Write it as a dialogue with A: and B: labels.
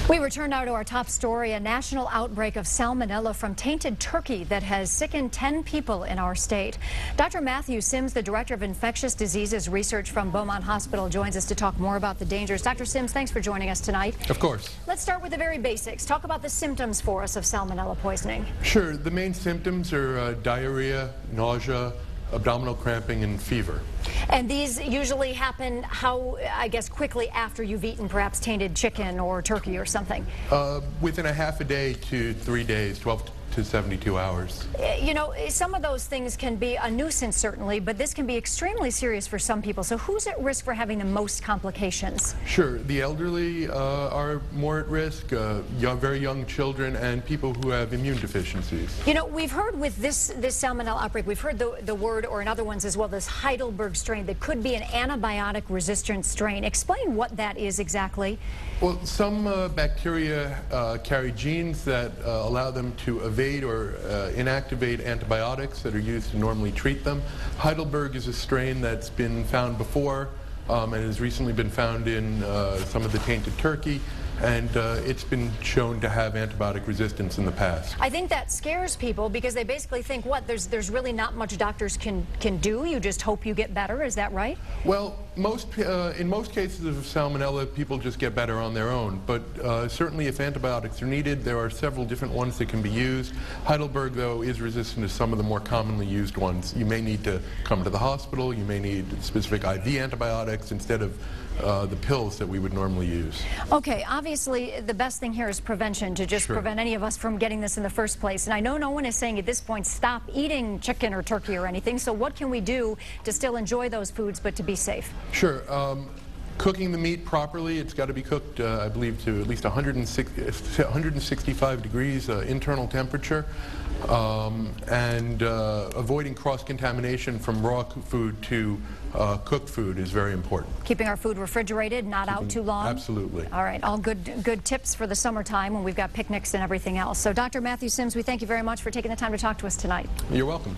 A: We return now to our top story, a national outbreak of Salmonella from tainted turkey that has sickened 10 people in our state. Dr. Matthew Sims, the Director of Infectious Diseases Research from Beaumont Hospital, joins us to talk more about the dangers. Dr. Sims, thanks for joining us tonight.
B: Of course.
A: Let's start with the very basics. Talk about the symptoms for us of Salmonella poisoning.
B: Sure. The main symptoms are diarrhea, nausea, abdominal cramping, and fever.
A: And these usually happen, I guess, quickly after you've eaten perhaps tainted chicken or turkey or something?
B: Within a half a day to 3 days, 12 to 72 hours.
A: You know, some of those things can be a nuisance, certainly, but this can be extremely serious for some people. So who's at risk for having the most complications?
B: Sure. The elderly are more at risk, very young children, and people who have immune deficiencies.
A: You know, we've heard with this Salmonella outbreak, we've heard the word, or in other ones as well, this Heidelberg strain that could be an antibiotic-resistant strain. Explain what that is exactly.
B: Well, some bacteria carry genes that allow them to evade or inactivate antibiotics that are used to normally treat them. Heidelberg is a strain that's been found before and has recently been found in some of the tainted turkey, and it's been shown to have antibiotic resistance in the past.
A: I think that scares people because they basically think, what, there's really not much doctors can do? You just hope you get better, is that right?
B: Well, in most cases of Salmonella, people just get better on their own, but certainly if antibiotics are needed, there are several different ones that can be used. Heidelberg, though, is resistant to some of the more commonly used ones. You may need to come to the hospital, you may need specific IV antibiotics instead of the pills that we would normally use.
A: Okay, obviously the best thing here is prevention, to just prevent any of us from getting this in the first place. And I know no one is saying at this point stop eating chicken or turkey or anything, so what can we do to still enjoy those foods but to be safe?
B: Sure. Cooking the meat properly, it's got to be cooked, I believe, to at least 165 degrees internal temperature, and avoiding cross-contamination from raw food to cooked food is very important.
A: Keeping our food refrigerated, not out too long?
B: Absolutely.
A: All right, all good tips for the summertime when we've got picnics and everything else. So Dr. Matthew Sims, we thank you very much for taking the time to talk to us tonight.
B: You're welcome.